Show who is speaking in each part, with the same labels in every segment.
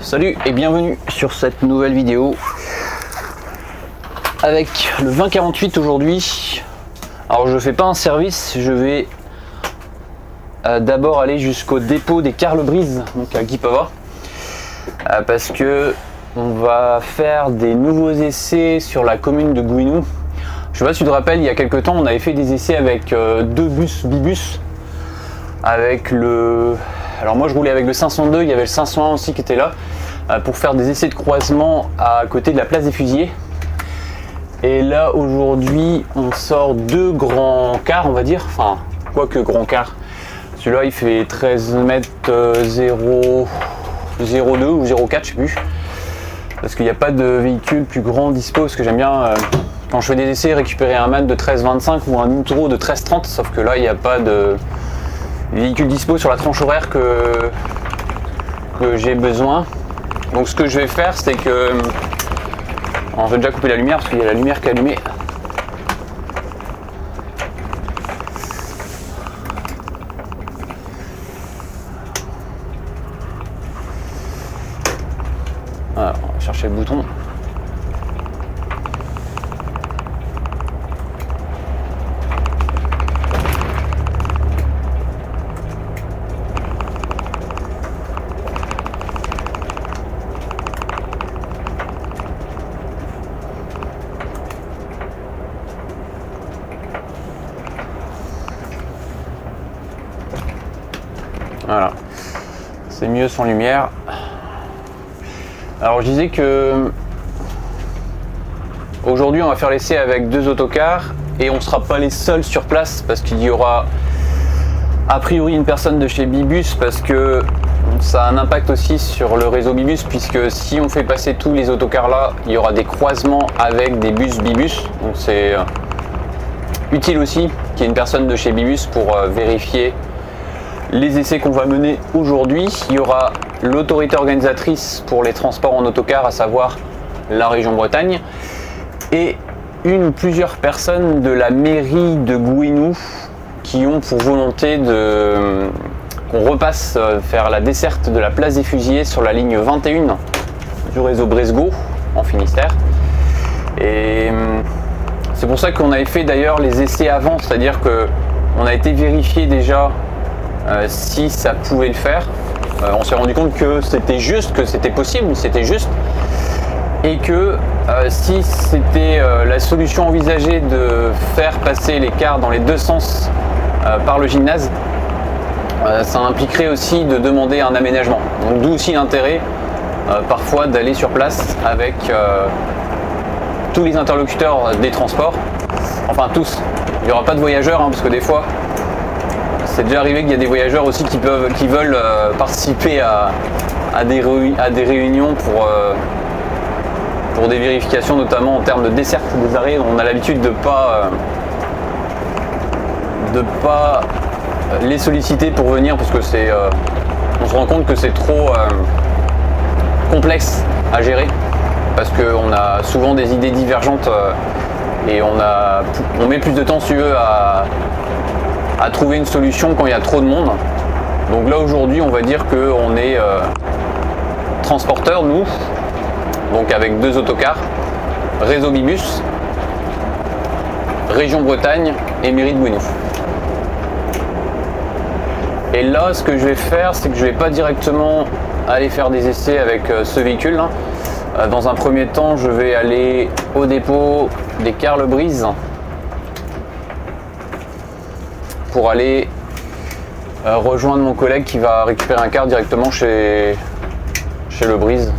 Speaker 1: Salut et bienvenue sur cette nouvelle vidéo avec le 2048 aujourd'hui. Alors je fais pas un service, je vais d'abord aller jusqu'au dépôt des Carles-Brise, donc à Guipava, parce que on va faire des nouveaux essais sur la commune de Gouinou. Je sais pas si tu te rappelles, il y a quelques temps on avait fait des essais avec deux bus Bibus, avec le... Alors moi je roulais avec le 502, il y avait le 501 aussi qui était là, pour faire des essais de croisement à côté de la place des Fusillés. Et là aujourd'hui on sort deux grands cars, on va dire, enfin quoique grand car. Celui-là il fait 13 mètres 0,02 ou 0,4 je sais plus. Parce qu'il n'y a pas de véhicule plus grand dispo, parce que j'aime bien quand je fais des essais récupérer un mât de 13,25 ou un Outro de 13,30, sauf que là il n'y a pas de véhicule dispo sur la tranche horaire que j'ai besoin. Donc ce que je vais faire c'est que... Alors, je vais déjà couper la lumière parce qu'il y a la lumière qui est allumée. Alors, on va chercher le bouton. Voilà, c'est mieux sans lumière. Alors je disais que aujourd'hui on va faire l'essai avec deux autocars et on ne sera pas les seuls sur place parce qu'il y aura a priori une personne de chez Bibus, parce que ça a un impact aussi sur le réseau Bibus, puisque si on fait passer tous les autocars là, il y aura des croisements avec des bus Bibus. Donc c'est utile aussi qu'il y ait une personne de chez Bibus pour vérifier les essais qu'on va mener aujourd'hui. Il y aura l'autorité organisatrice pour les transports en autocar, à savoir la région Bretagne, et une ou plusieurs personnes de la mairie de Gouinou qui ont pour volonté qu'on repasse faire la desserte de la place des Fusillés sur la ligne 21 du réseau Bresgo en Finistère. Et c'est pour ça qu'on avait fait d'ailleurs les essais avant, c'est-à-dire qu'on a été vérifié déjà si ça pouvait le faire. On s'est rendu compte que c'était juste, que c'était possible, c'était juste, et que si c'était la solution envisagée de faire passer les cars dans les deux sens par le gymnase, ça impliquerait aussi de demander un aménagement. Donc d'où aussi l'intérêt parfois d'aller sur place avec tous les interlocuteurs des transports, enfin tous. Il n'y aura pas de voyageurs, parce que des fois c'est déjà arrivé qu'il y a des voyageurs aussi qui veulent participer à des réunions pour des vérifications, notamment en termes de desserte des arrêts. On a l'habitude de pas les solliciter pour venir, parce que on se rend compte que c'est trop complexe à gérer, parce qu'on a souvent des idées divergentes et on met plus de temps, si tu veux, à trouver une solution quand il y a trop de monde. Donc là aujourd'hui on va dire qu'on est transporteurs nous, donc avec deux autocars, réseau Bibus, région Bretagne et mairie de Gouinou. Et là ce que je vais faire, c'est que je vais pas directement aller faire des essais avec ce véhicule. Dans un premier temps je vais aller au dépôt des Carles-Brise pour aller rejoindre mon collègue qui va récupérer un car directement chez le Brise.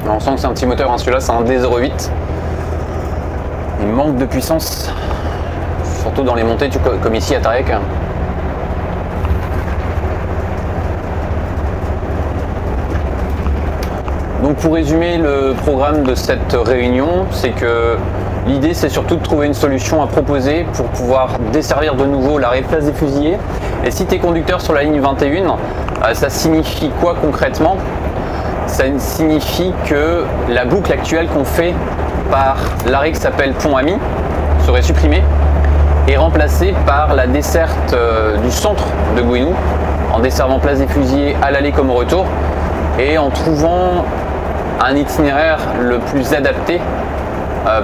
Speaker 1: On sent que c'est un petit moteur, celui-là c'est un D08. Il manque de puissance, surtout dans les montées, comme ici à Tarek. Donc pour résumer le programme de cette réunion, c'est que l'idée c'est surtout de trouver une solution à proposer pour pouvoir desservir de nouveau l'arrêt Place des Fusillés. Et si tu es conducteur sur la ligne 21, ça signifie quoi concrètement? Ça signifie que la boucle actuelle qu'on fait par l'arrêt qui s'appelle Pont-Ami serait supprimée et remplacée par la desserte du centre de Gouesnou, en desservant Place des Fusillés à l'aller comme au retour, et en trouvant un itinéraire le plus adapté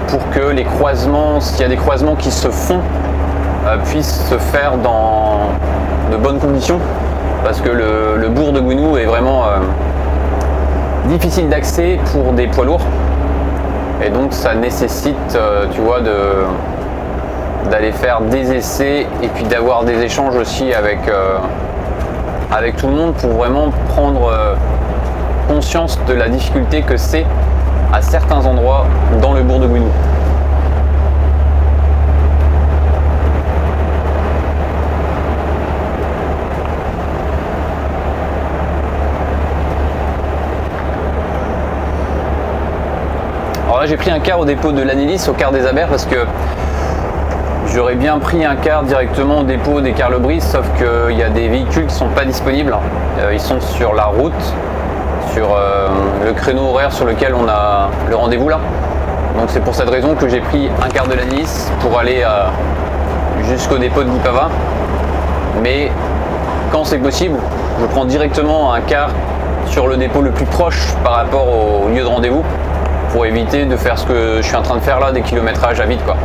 Speaker 1: pour que les croisements, s'il y a des croisements qui se font, puissent se faire dans de bonnes conditions, parce que le bourg de Gouesnou est vraiment difficile d'accès pour des poids lourds, et donc ça nécessite, tu vois, d'aller faire des essais et puis d'avoir des échanges aussi avec tout le monde pour vraiment prendre conscience de la difficulté que c'est à certains endroits dans le bourg de Gouesnou. Alors là j'ai pris un car au dépôt de l'Anélis, au quart des Abers, parce que j'aurais bien pris un car directement au dépôt des Cars Lebris, sauf qu'il y a des véhicules qui ne sont pas disponibles. Ils sont sur la route, sur le créneau horaire sur lequel on a le rendez-vous là. Donc c'est pour cette raison que j'ai pris un car de l'Anélis pour aller jusqu'au dépôt de Guipava. Mais quand c'est possible, je prends directement un car sur le dépôt le plus proche par rapport au lieu de rendez-vous, pour éviter de faire ce que je suis en train de faire là, des kilométrages à vide quoi.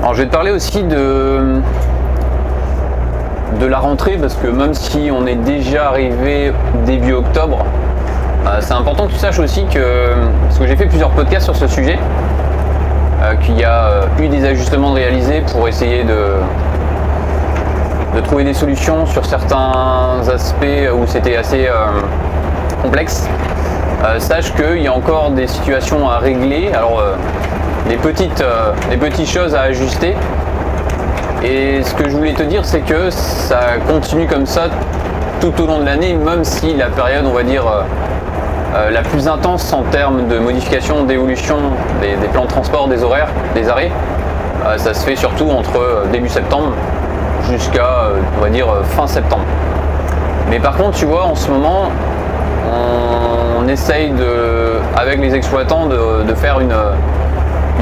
Speaker 1: Alors je vais te parler aussi de la rentrée, parce que même si on est déjà arrivé début octobre, c'est important que tu saches aussi que, parce que j'ai fait plusieurs podcasts sur ce sujet, qu'il y a eu des ajustements de réaliser pour essayer de trouver des solutions sur certains aspects où c'était assez complexe. Sache qu'il y a encore des situations à régler. Alors des petites choses à ajuster, et ce que je voulais te dire c'est que ça continue comme ça tout au long de l'année, même si la période on va dire la plus intense en termes de modification, d'évolution des plans de transport, des horaires, des arrêts, ça se fait surtout entre début septembre jusqu'à on va dire fin septembre. Mais par contre tu vois, en ce moment on essaye avec les exploitants de faire une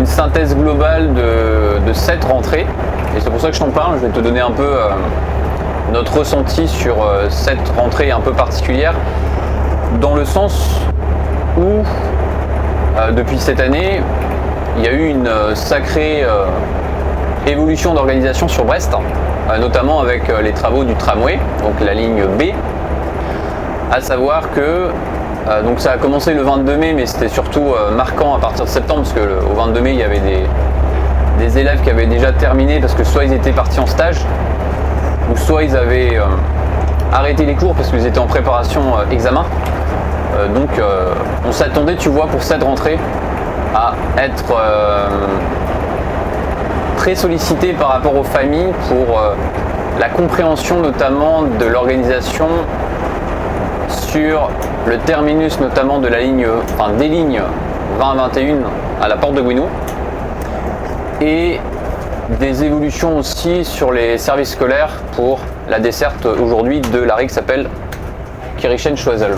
Speaker 1: synthèse globale de cette rentrée, et c'est pour ça que je t'en parle. Je vais te donner un peu notre ressenti sur cette rentrée un peu particulière, dans le sens où depuis cette année il y a eu une sacrée évolution d'organisation sur Brest, notamment avec les travaux du tramway, donc la ligne B, à savoir que donc ça a commencé le 22 mai, mais c'était surtout marquant à partir de septembre, parce qu'au 22 mai il y avait des élèves qui avaient déjà terminé, parce que soit ils étaient partis en stage, ou soit ils avaient arrêté les cours parce qu'ils étaient en préparation examen. Donc on s'attendait, tu vois, pour cette rentrée à être très sollicité par rapport aux familles pour la compréhension notamment de l'organisation sur le terminus notamment de la ligne, enfin des lignes 20-21 à la porte de Gouesnou, et des évolutions aussi sur les services scolaires pour la desserte aujourd'hui de l'arrêt qui s'appelle Kirchen-Choiseul.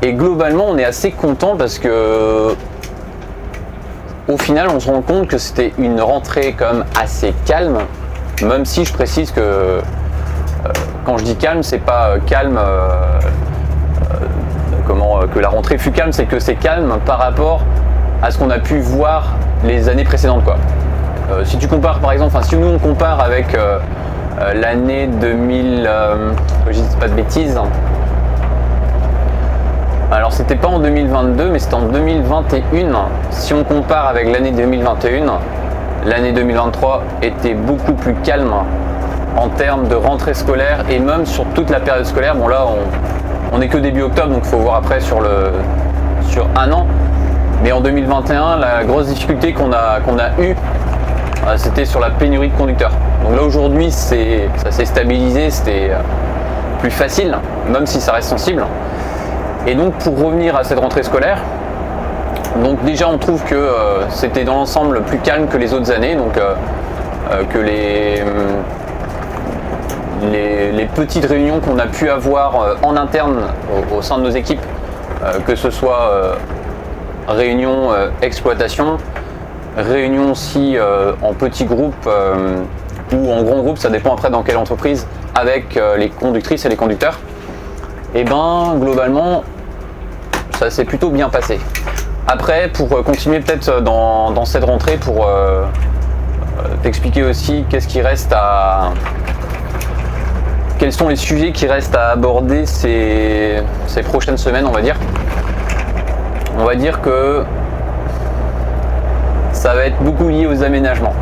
Speaker 1: Et globalement on est assez content parce que au final on se rend compte que c'était une rentrée quand même assez calme, même si je précise que quand je dis calme, c'est pas calme que la rentrée fut calme, c'est que c'est calme par rapport à ce qu'on a pu voir les années précédentes, quoi. Si tu compares par exemple, si nous on compare avec l'année 2000, je dis pas de bêtises, alors c'était pas en 2022 mais c'était en 2021. Si on compare avec l'année 2021, l'année 2023 était beaucoup plus calme en termes de rentrée scolaire et même sur toute la période scolaire. Bon là on est que début octobre, donc il faut voir après sur un an. Mais en 2021, la grosse difficulté qu'on a eue, c'était sur la pénurie de conducteurs. Donc là aujourd'hui ça s'est stabilisé, c'était plus facile, même si ça reste sensible. Et donc pour revenir à cette rentrée scolaire, donc déjà on trouve que c'était dans l'ensemble plus calme que les autres années, donc que les petites réunions qu'on a pu avoir en interne au sein de nos équipes, que ce soit réunion exploitation, réunion aussi en petits groupes ou en grand groupe, ça dépend après dans quelle entreprise, avec les conductrices et les conducteurs, et ben globalement ça s'est plutôt bien passé. Après, pour continuer peut-être dans cette rentrée, pour t'expliquer aussi quels sont les sujets qui restent à aborder ces prochaines semaines, on va dire. On va dire que ça va être beaucoup lié aux aménagements.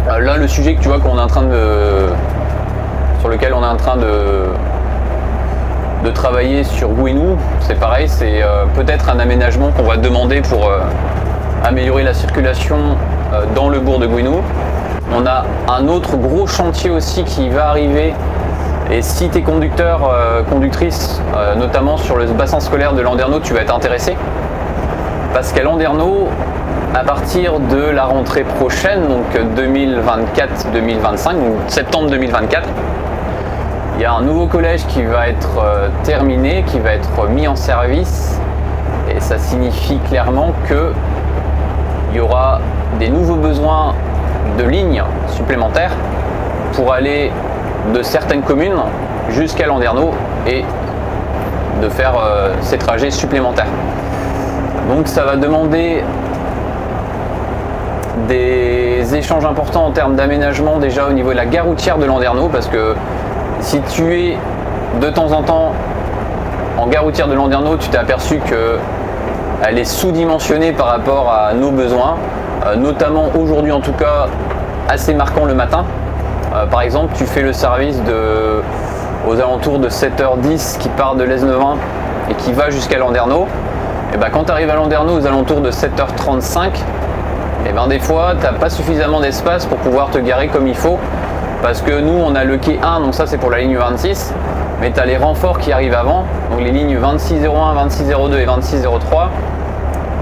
Speaker 1: Là, le sujet que tu vois sur lequel on est en train de travailler sur Gouesnou, c'est pareil, c'est peut-être un aménagement qu'on va demander pour améliorer la circulation dans le bourg de Gouesnou. On a un autre gros chantier aussi qui va arriver, et si tu es conducteur, conductrice, notamment sur le bassin scolaire de Landerneau, tu vas être intéressé, parce qu'à Landerneau, à partir de la rentrée prochaine, donc 2024-2025, donc septembre 2024, il y a un nouveau collège qui va être terminé, qui va être mis en service, et ça signifie clairement qu'il y aura des nouveaux besoins de lignes supplémentaires pour aller de certaines communes jusqu'à Landerneau et de faire ces trajets supplémentaires. Donc ça va demander des échanges importants en termes d'aménagement déjà au niveau de la gare routière de Landerneau, parce que si tu es de temps en temps en gare routière de Landerneau, tu t'es aperçu qu'elle est sous-dimensionnée par rapport à nos besoins, notamment aujourd'hui en tout cas assez marquant le matin. Par exemple, tu fais le service aux alentours de 7h10 qui part de l'Es-Nevin et qui va jusqu'à Landerneau. Et ben, quand tu arrives à Landerneau aux alentours de 7h35, et ben, des fois tu n'as pas suffisamment d'espace pour pouvoir te garer comme il faut, parce que nous on a le quai 1, donc ça c'est pour la ligne 26, mais tu as les renforts qui arrivent avant, donc les lignes 2601, 2602 et 2603,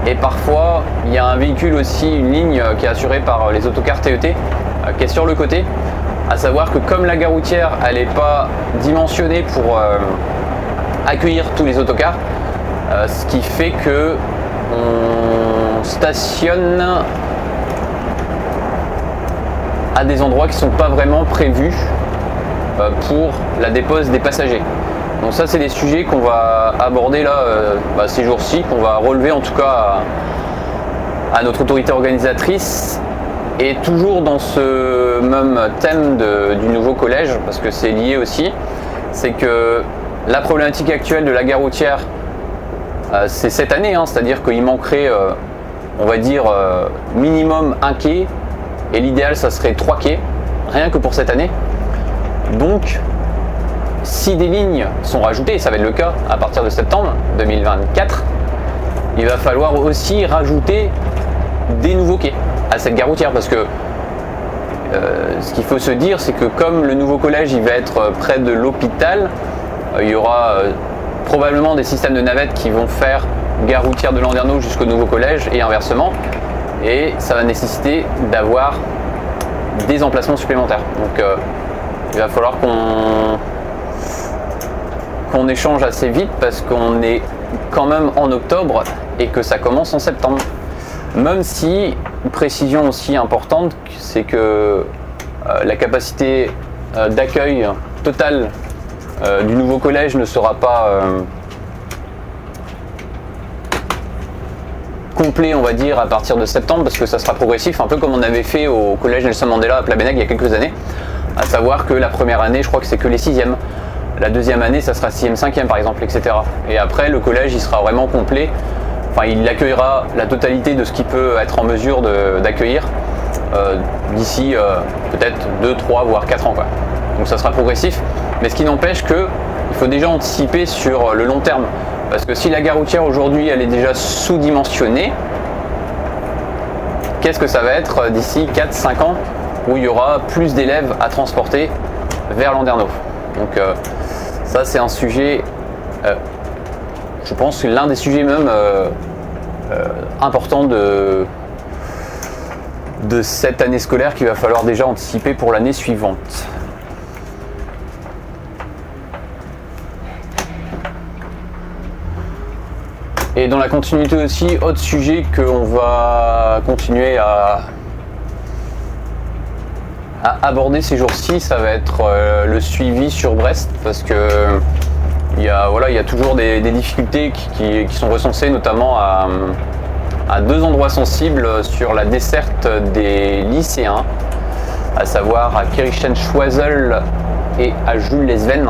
Speaker 1: et parfois il y a un véhicule aussi, une ligne qui est assurée par les autocars TET qui est sur le côté, à savoir que comme la gare routière elle n'est pas dimensionnée pour accueillir tous les autocars, ce qui fait que on stationne à des endroits qui ne sont pas vraiment prévus pour la dépose des passagers. Donc ça c'est des sujets qu'on va aborder là ces jours-ci, qu'on va relever en tout cas à notre autorité organisatrice, et toujours dans ce même thème du nouveau collège, parce que c'est lié aussi, c'est que la problématique actuelle de la gare routière, c'est cette année, c'est-à-dire qu'il manquerait on va dire minimum un quai, et l'idéal ça serait 3 quais, rien que pour cette année. Donc si des lignes sont rajoutées, et ça va être le cas à partir de septembre 2024, il va falloir aussi rajouter des nouveaux quais à cette gare routière, parce que ce qu'il faut se dire, c'est que comme le nouveau collège il va être près de l'hôpital, il y aura probablement des systèmes de navettes qui vont faire gare routière de Landerneau jusqu'au nouveau collège et inversement, et ça va nécessiter d'avoir des emplacements supplémentaires. Donc il va falloir qu'on échange assez vite, parce qu'on est quand même en octobre et que ça commence en septembre. Même si, une précision aussi importante, c'est que la capacité d'accueil totale du nouveau collège ne sera pas complet, on va dire, à partir de septembre, parce que ça sera progressif, un peu comme on avait fait au collège Nelson Mandela à Plabennec il y a quelques années, à savoir que la première année, je crois que c'est que les 6e, la deuxième année, ça sera 6e, 5e par exemple, etc. Et après, le collège, il sera vraiment complet, enfin, il accueillera la totalité de ce qu'il peut être en mesure d'accueillir d'ici peut-être 2, 3, voire 4 ans, quoi. Donc ça sera progressif, mais ce qui n'empêche qu'il faut déjà anticiper sur le long terme. Parce que si la gare routière aujourd'hui elle est déjà sous-dimensionnée, qu'est-ce que ça va être d'ici 4-5 ans où il y aura plus d'élèves à transporter vers Landerneau. Donc ça c'est un sujet, je pense l'un des sujets même importants de cette année scolaire qu'il va falloir déjà anticiper pour l'année suivante. Et dans la continuité aussi, autre sujet qu'on va continuer à aborder ces jours-ci, ça va être le suivi sur Brest, parce que il y a toujours des difficultés qui sont recensées, notamment à 2 endroits sensibles sur la desserte des lycéens, à savoir à Kirchen-Choiseul et à Jules-les-Vennes.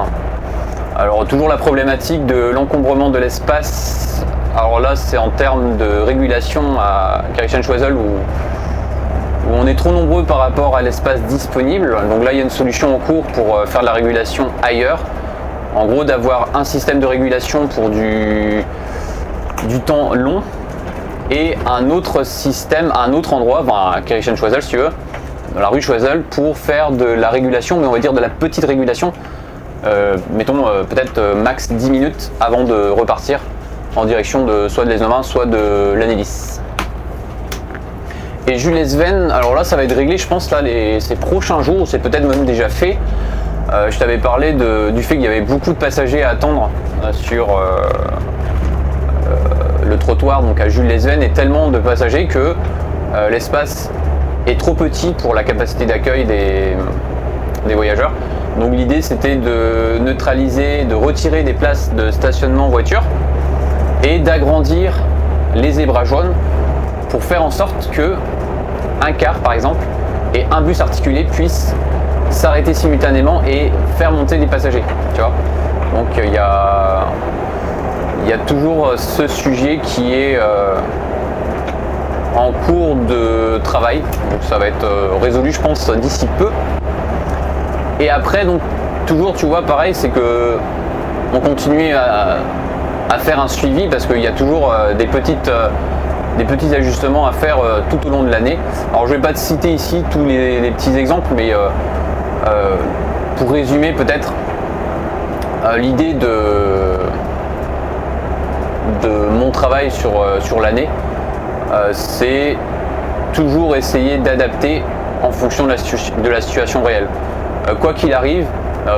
Speaker 1: Alors toujours la problématique de l'encombrement de l'espace. Alors là, c'est en termes de régulation à Kirchen-Choiseul où on est trop nombreux par rapport à l'espace disponible. Donc là, il y a une solution en cours pour faire de la régulation ailleurs. En gros, d'avoir un système de régulation pour du temps long et un autre système à un autre endroit, à Kirchen-Choiseul si tu veux, dans la rue Choiseul, pour faire de la régulation, mais on va dire de la petite régulation, mettons peut-être max 10 minutes avant de repartir en direction de soit de l'Esnomin, soit de l'Annélis. Et Jules-les-Vennes, alors là ça va être réglé je pense là ces prochains jours, c'est peut-être même déjà fait. Je t'avais parlé du fait qu'il y avait beaucoup de passagers à attendre sur le trottoir donc à Jules-les-Vennes, et tellement de passagers que l'espace est trop petit pour la capacité d'accueil des voyageurs. Donc l'idée c'était de neutraliser, de retirer des places de stationnement voiture et d'agrandir les zébras jaunes pour faire en sorte que un car par exemple et un bus articulé puissent s'arrêter simultanément et faire monter des passagers, tu vois. Donc il y a toujours ce sujet qui est en cours de travail, donc ça va être résolu je pense d'ici peu. Et après donc toujours tu vois pareil, c'est que on continue à faire un suivi parce qu'il y a toujours des petits ajustements à faire tout au long de l'année. Alors je vais pas te citer ici tous les petits exemples, mais pour résumer peut-être l'idée de mon travail sur l'année, c'est toujours essayer d'adapter en fonction de la situation réelle. Quoi qu'il arrive,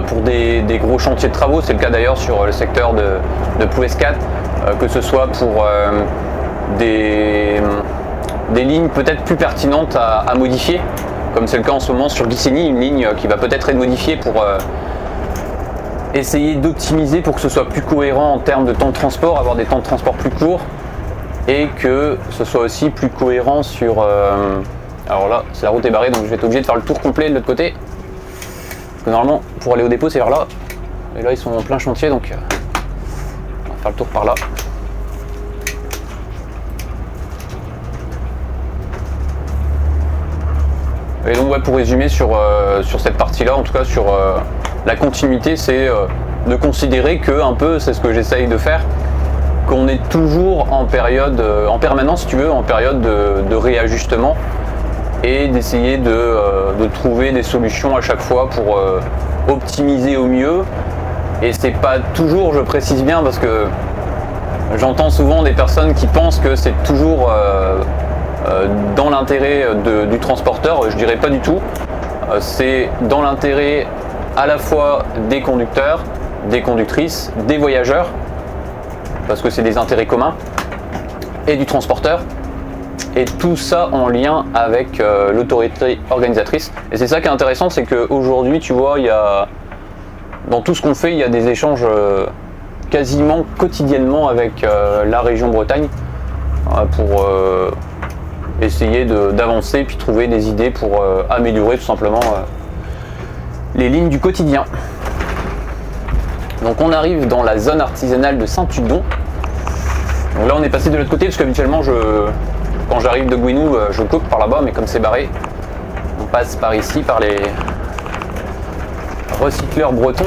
Speaker 1: pour des gros chantiers de travaux, c'est le cas d'ailleurs sur le secteur de Plouescat, que ce soit pour des lignes peut-être plus pertinentes à modifier, comme c'est le cas en ce moment sur Ghissigny, une ligne qui va peut-être être modifiée pour essayer d'optimiser pour que ce soit plus cohérent en termes de temps de transport, avoir des temps de transport plus courts, et que ce soit aussi plus cohérent sur... alors là, la route est barrée, donc je vais être obligé de faire le tour complet de l'autre côté. Parce que normalement, pour aller au dépôt, c'est vers là. Et là, ils sont en plein chantier, donc on va faire le tour par là. Et donc, ouais, pour résumer sur cette partie-là, en tout cas sur la continuité, c'est de considérer que, un peu, c'est ce que j'essaye de faire, qu'on est toujours en période, en permanence, si tu veux, en période de réajustement, et d'essayer de trouver des solutions à chaque fois pour optimiser au mieux. Et c'est pas toujours, je précise bien, parce que j'entends souvent des personnes qui pensent que c'est toujours dans l'intérêt du transporteur. Je dirais pas du tout. C'est dans l'intérêt à la fois des conducteurs, des conductrices, des voyageurs, parce que c'est des intérêts communs, et du transporteur. et tout ça en lien avec l'autorité organisatrice. Et c'est ça qui est intéressant, c'est qu'aujourd'hui, tu vois, dans tout ce qu'on fait, il y a des échanges quasiment quotidiennement avec la région Bretagne pour essayer d'avancer puis trouver des idées pour améliorer tout simplement les lignes du quotidien. Donc on arrive dans la zone artisanale de Saint-Tudon. Donc là on est passé de l'autre côté parce qu'habituellement quand j'arrive de Gouinou je coupe par là-bas, mais comme c'est barré, on passe par ici, par les recycleurs bretons.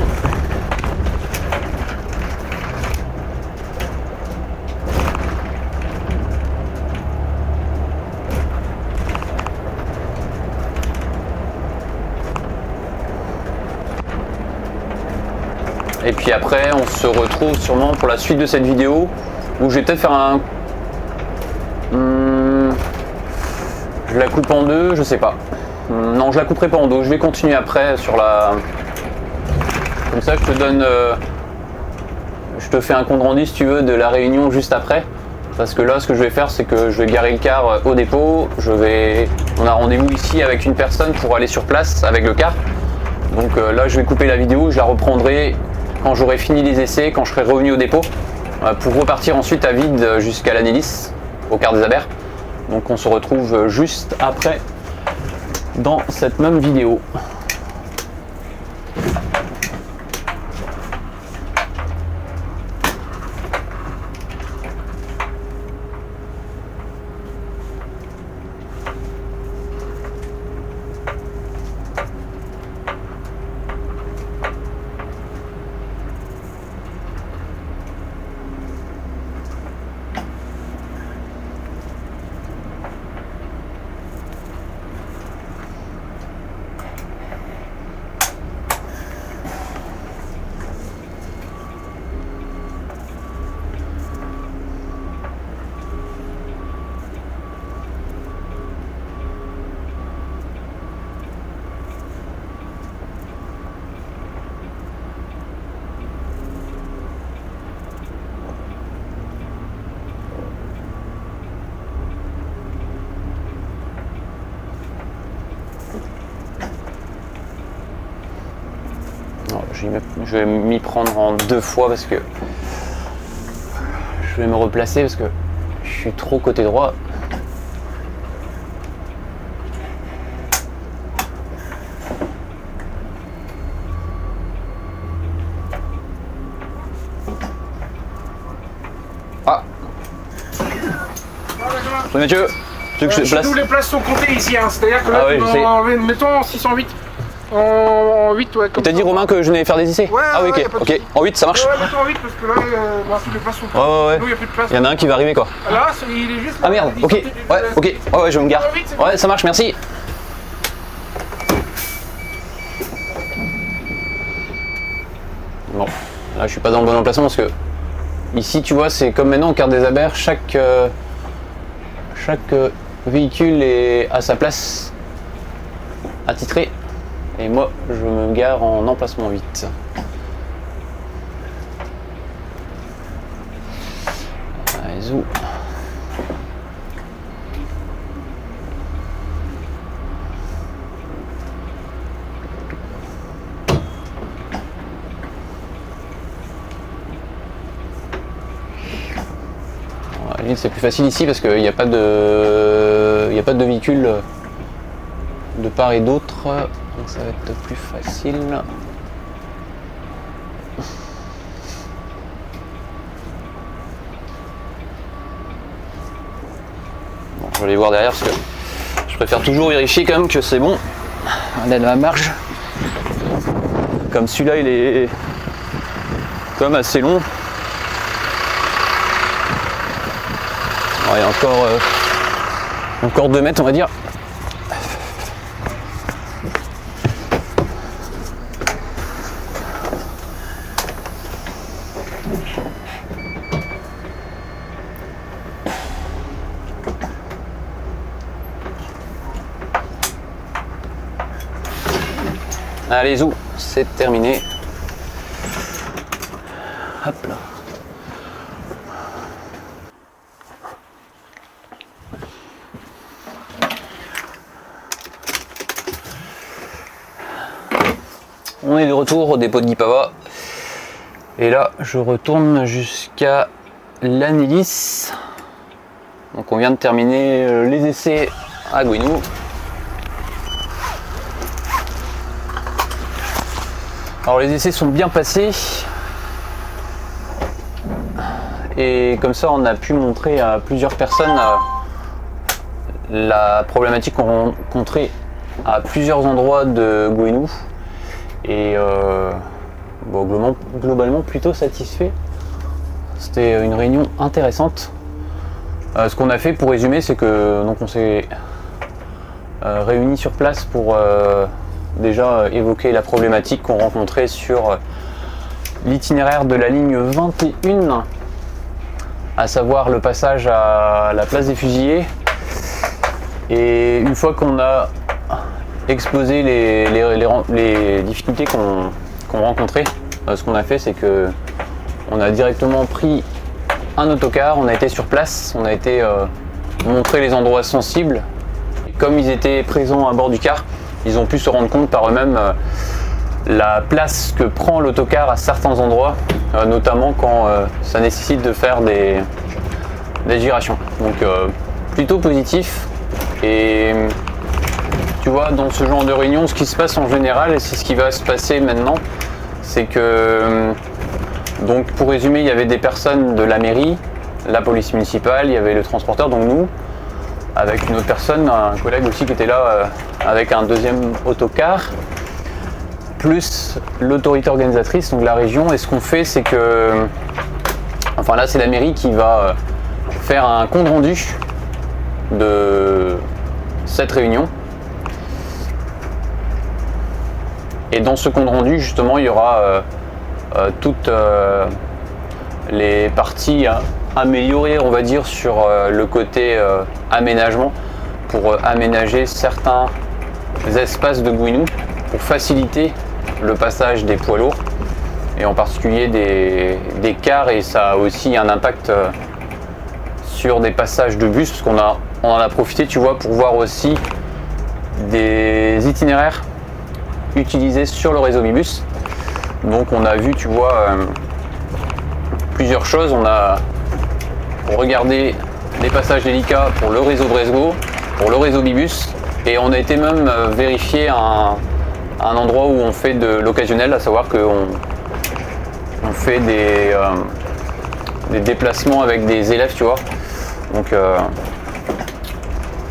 Speaker 1: Et puis après on se retrouve sûrement pour la suite de cette vidéo où je vais peut-être faire un... Je la coupe en deux, je sais pas. Non, je la couperai pas en deux, je vais continuer après sur la... Comme ça je te donne... Je te fais un compte rendu si tu veux de la réunion juste après. Parce que là ce que je vais faire c'est que je vais garer le car au dépôt. On a rendez-vous ici avec une personne pour aller sur place avec le car. Donc là je vais couper la vidéo, je la reprendrai quand j'aurai fini les essais, quand je serai revenu au dépôt, pour repartir ensuite à vide jusqu'à l'Anélis, au quart des Abers. Donc on se retrouve juste après dans cette même vidéo. Je vais m'y prendre en deux fois parce que je vais me replacer parce que je suis trop côté droit. Ah. Oui, Mathieu. Tu veux que je place ?
Speaker 2: Tous les places sont comptées ici, hein. C'est-à-dire que là, mettons 608. En 8, ouais.
Speaker 1: T'as dit Romain que je venais faire des essais?
Speaker 2: Ouais,
Speaker 1: ah oui,
Speaker 2: ouais,
Speaker 1: ok, ok. En 8, ça marche?
Speaker 2: Ouais, mettons en 8 parce que là, toutes les places sont comptées.
Speaker 1: Ouais.
Speaker 2: Nous, il n'y a plus de place.
Speaker 1: Il y en a un qui va arriver quoi.
Speaker 2: Là, il est juste là.
Speaker 1: Ah merde, ok, ouais, ok. Ouais, je me gare. Ouais, ça marche, merci. Bon, là je suis pas dans le bon emplacement parce que ici tu vois c'est comme maintenant au quart des Abers, chaque véhicule est à sa place attitré et moi je me gare en emplacement 8. Allez, zou. C'est plus facile ici parce qu'il n'y a pas de véhicule de part et d'autre, donc ça va être plus facile. Bon, je vais aller voir derrière parce que je préfère toujours vérifier quand même que c'est bon. On a de la marge. Comme celui-là il est quand même assez long. Il y a encore 2 mètres on va dire. Allez zou, c'est terminé. Hop là. On est de retour au dépôt de Guipava. Et là, je retourne jusqu'à l'Anilis. Donc on vient de terminer les essais à Gouinou. Alors les essais sont bien passés. Et comme ça, on a pu montrer à plusieurs personnes la problématique qu'on rencontrait à plusieurs endroits de Gouinou. Et bon, globalement plutôt satisfait. C'était une réunion intéressante. Ce qu'on a fait, pour résumer, c'est que donc on s'est réunis sur place pour déjà évoquer la problématique qu'on rencontrait sur l'itinéraire de la ligne 21, à savoir le passage à la place des Fusillés. Et une fois qu'on a exposé les difficultés qu'on rencontrait, ce qu'on a fait, c'est que on a directement pris un autocar, on a été sur place, on a été montrer les endroits sensibles. Comme ils étaient présents à bord du car, ils ont pu se rendre compte par eux-mêmes la place que prend l'autocar à certains endroits, notamment quand ça nécessite de faire des gyrations. Donc plutôt positif. Et tu vois, dans ce genre de réunion, ce qui se passe en général, et c'est ce qui va se passer maintenant, c'est que, donc pour résumer, il y avait des personnes de la mairie, la police municipale, il y avait le transporteur, donc nous, avec une autre personne, un collègue aussi qui était là avec un deuxième autocar, plus l'autorité organisatrice, donc la région. Et ce qu'on fait, c'est que, enfin là c'est la mairie qui va faire un compte rendu de cette réunion. Et dans ce compte rendu, justement, il y aura toutes les parties améliorées, on va dire, sur le côté aménagement, pour aménager certains espaces de Gouinou, pour faciliter le passage des poids lourds, et en particulier des cars, et ça a aussi un impact sur des passages de bus, parce qu'on en a profité, tu vois, pour voir aussi des itinéraires utilisés sur le réseau Bibus. Donc on a vu, tu vois, plusieurs choses. On a regardé les passages délicats pour le réseau Bresgo, pour le réseau Bibus, et on a été même vérifier un endroit où on fait de l'occasionnel, à savoir qu'on fait des déplacements avec des élèves, tu vois. Donc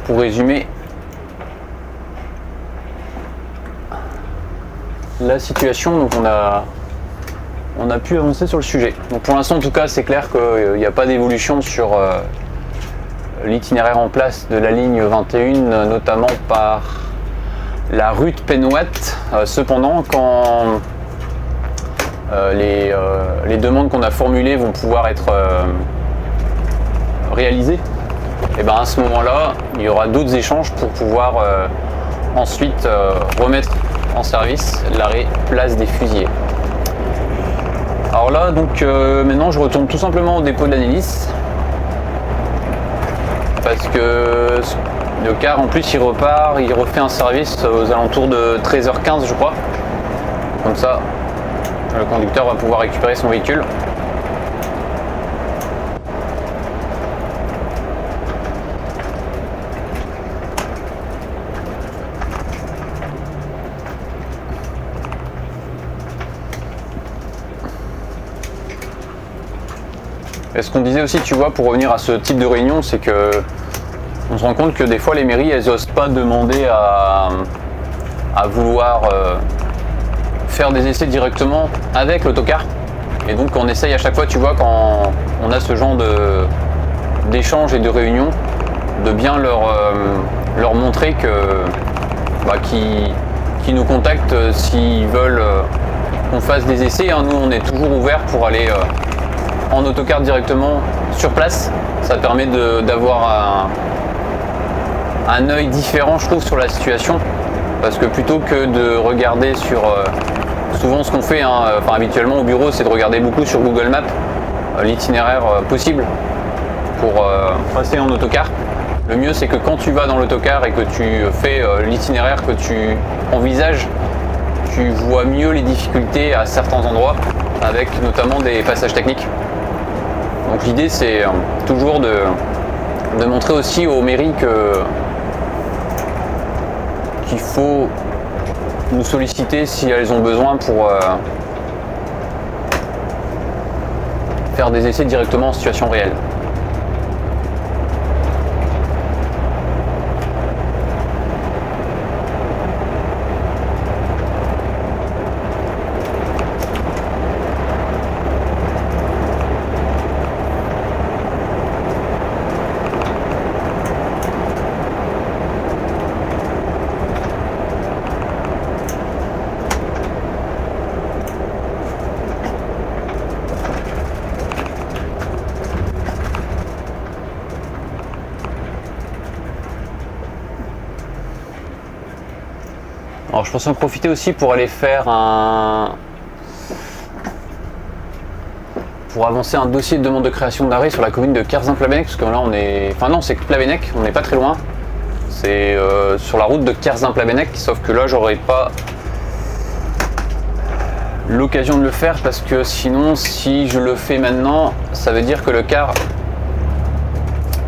Speaker 1: pour résumer la situation, donc on a pu avancer sur le sujet. Donc pour l'instant, en tout cas, c'est clair qu'il n'y a pas d'évolution sur l'itinéraire en place de la ligne 21, notamment par la rue de Penouette. Cependant, quand les demandes qu'on a formulées vont pouvoir être réalisées, et ben à ce moment-là, il y aura d'autres échanges pour pouvoir ensuite remettre en service l'arrêt place des Fusillés. Alors là, donc maintenant, je retourne tout simplement au dépôt de l'Anilis, parce que le car, en plus, il repart, il refait un service aux alentours de 13h15, je crois. Comme ça, le conducteur va pouvoir récupérer son véhicule. Et ce qu'on disait aussi, tu vois, pour revenir à ce type de réunion, c'est que on se rend compte que des fois les mairies, elles n'osent pas demander à vouloir faire des essais directement avec l'autocar. Et donc on essaye à chaque fois, tu vois, quand on a ce genre d'échanges et de réunions, de bien leur montrer que qu'ils nous contactent s'ils veulent qu'on fasse des essais. Hein. Nous, on est toujours ouvert pour aller en autocar directement sur place. Ça permet d'avoir un œil différent, je trouve, sur la situation, parce que plutôt que de regarder sur souvent ce qu'on fait, habituellement au bureau, c'est de regarder beaucoup sur Google Maps l'itinéraire possible pour passer en autocar. Le mieux, c'est que quand tu vas dans l'autocar et que tu fais l'itinéraire que tu envisages, tu vois mieux les difficultés à certains endroits, avec notamment des passages techniques. Donc l'idée c'est toujours de montrer aussi aux mairies qu'il faut nous solliciter si elles ont besoin pour faire des essais directement en situation réelle. Alors je pense en profiter aussi pour aller faire pour avancer un dossier de demande de création d'arrêt sur la commune de Kerzin-Plabennec, parce que là on est... Enfin non, c'est Plabennec, on n'est pas très loin. C'est sur la route de Kerzin-Plabennec, sauf que là j'aurais pas l'occasion de le faire parce que sinon si je le fais maintenant, ça veut dire que le car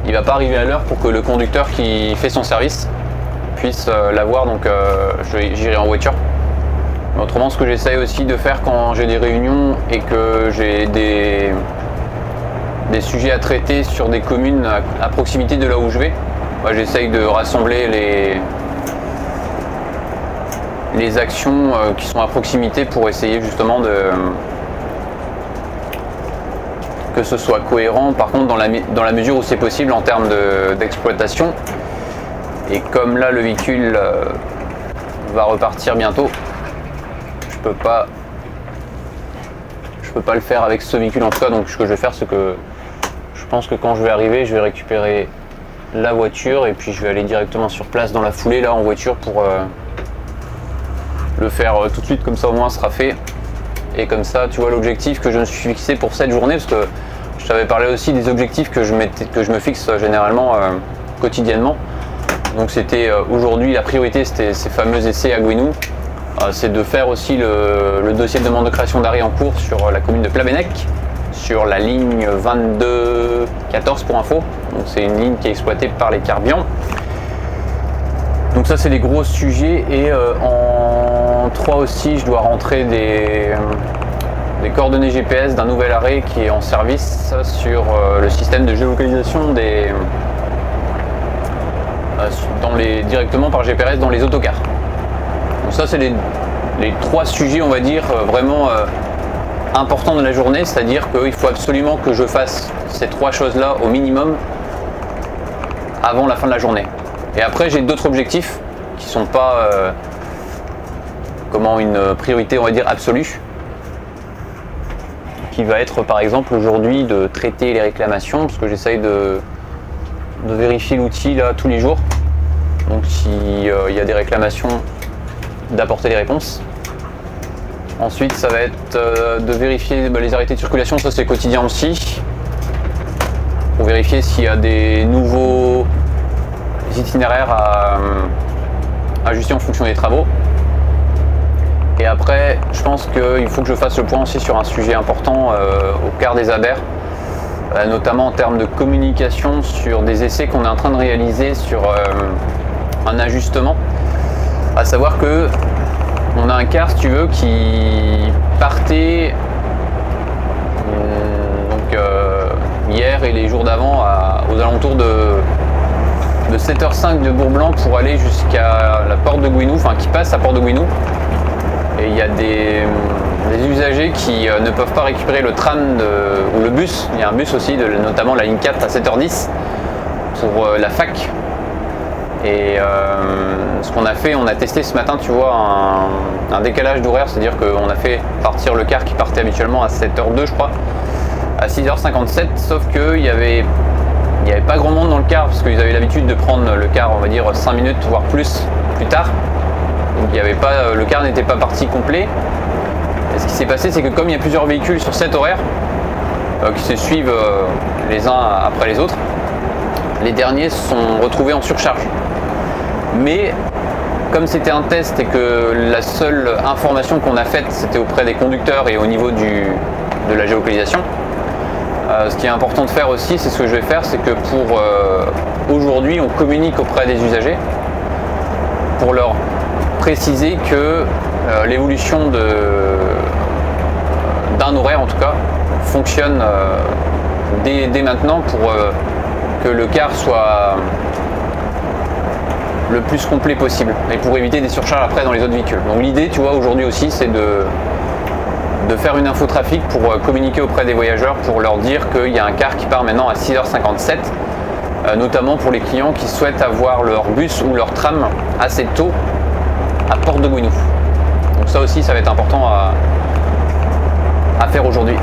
Speaker 1: il va pas arriver à l'heure pour que le conducteur qui fait son service puisse l'avoir, donc j'irai en voiture. Mais autrement, ce que j'essaye aussi de faire quand j'ai des réunions et que j'ai des sujets à traiter sur des communes à proximité de là où je vais, j'essaye de rassembler les actions qui sont à proximité pour essayer justement que ce soit cohérent, par contre dans la mesure où c'est possible en termes d'exploitation. Et comme là le véhicule va repartir bientôt, je peux pas le faire avec ce véhicule en tout cas. Donc ce que je vais faire, c'est que je pense que quand je vais arriver, je vais récupérer la voiture et puis je vais aller directement sur place dans la foulée là en voiture pour le faire tout de suite, comme ça au moins ce sera fait. Et comme ça, tu vois l'objectif que je me suis fixé pour cette journée, parce que je t'avais parlé aussi des objectifs que je me fixe généralement quotidiennement. Donc c'était aujourd'hui la priorité, c'était ces fameux essais à Gouinou. C'est de faire aussi le dossier de demande de création d'arrêt en cours sur la commune de Plabennec, sur la ligne 2214 pour info. Donc c'est une ligne qui est exploitée par les Carbians. Donc ça c'est des gros sujets. Et en 3 aussi, je dois rentrer des coordonnées GPS d'un nouvel arrêt qui est en service sur le système de géolocalisation directement par GPS dans les autocars. Donc ça c'est les 3 sujets, on va dire, vraiment importants de la journée, c'est-à-dire qu'il faut absolument que je fasse ces 3 choses-là au minimum avant la fin de la journée. Et après j'ai d'autres objectifs qui sont pas une priorité, on va dire, absolue, qui va être par exemple aujourd'hui de traiter les réclamations, parce que j'essaye de vérifier l'outil là tous les jours. Donc s'il y a des réclamations, d'apporter les réponses. Ensuite ça va être de vérifier les arrêtés de circulation, ça c'est quotidien aussi, pour vérifier s'il y a des nouveaux itinéraires à ajuster en fonction des travaux. Et après je pense qu'il faut que je fasse le point aussi sur un sujet important au quart des Abers, notamment en termes de communication sur des essais qu'on est en train de réaliser sur un ajustement, à savoir que on a un car, si tu veux, qui partait hier et les jours d'avant aux alentours de 7h05 de Bourg-Blanc pour aller jusqu'à la porte de Gouinou, enfin qui passe à Porte de Gouinou. Et il y a des usagers qui ne peuvent pas récupérer le tram ou le bus. Il y a un bus aussi, notamment la ligne 4 à 7h10 pour la fac. Et ce qu'on a fait, on a testé ce matin, tu vois, un décalage d'horaire, c'est-à-dire qu'on a fait partir le car qui partait habituellement à 7h02, je crois, à 6h57, sauf qu'il y avait pas grand monde dans le car, parce qu'ils avaient l'habitude de prendre le car, on va dire, 5 minutes, voire plus tard. Donc le car n'était pas parti complet. Et ce qui s'est passé, c'est que comme il y a plusieurs véhicules sur cet horaire, qui se suivent les uns après les autres, les derniers se sont retrouvés en surcharge. Mais comme c'était un test et que la seule information qu'on a faite c'était auprès des conducteurs et au niveau de la géolocalisation, ce qui est important de faire aussi, c'est ce que je vais faire, c'est que pour aujourd'hui on communique auprès des usagers pour leur préciser que l'évolution d'un horaire en tout cas fonctionne dès maintenant pour que le car soit le plus complet possible et pour éviter des surcharges après dans les autres véhicules. Donc l'idée, tu vois, aujourd'hui aussi, c'est de faire une infotrafic pour communiquer auprès des voyageurs, pour leur dire qu'il y a un car qui part maintenant à 6h57, notamment pour les clients qui souhaitent avoir leur bus ou leur tram assez tôt à Porte de Gouinou. Donc ça aussi, ça va être important à faire aujourd'hui.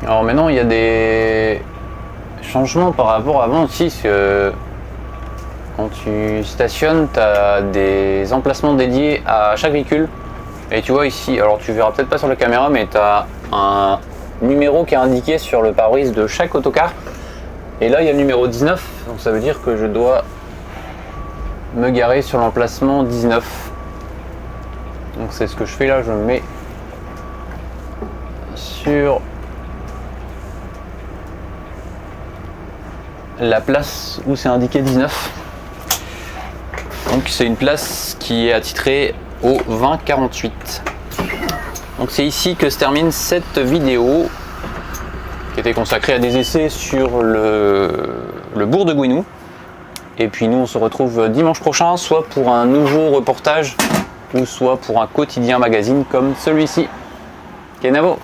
Speaker 1: Alors maintenant il y a des changements par rapport à avant aussi, parce que quand tu stationnes, tu as des emplacements dédiés à chaque véhicule. Et tu vois ici, alors tu verras peut-être pas sur la caméra, mais tu as un numéro qui est indiqué sur le pare-brise de chaque autocar. Et là il y a le numéro 19, donc ça veut dire que je dois me garer sur l'emplacement 19. Donc c'est ce que je fais là, je me mets sur la place où c'est indiqué 19. Donc c'est une place qui est attitrée au 2048. Donc c'est ici que se termine cette vidéo qui était consacrée à des essais sur le bourg de Gouinou. Et puis nous on se retrouve dimanche prochain, soit pour un nouveau reportage ou soit pour un quotidien magazine comme celui-ci. Kenavo!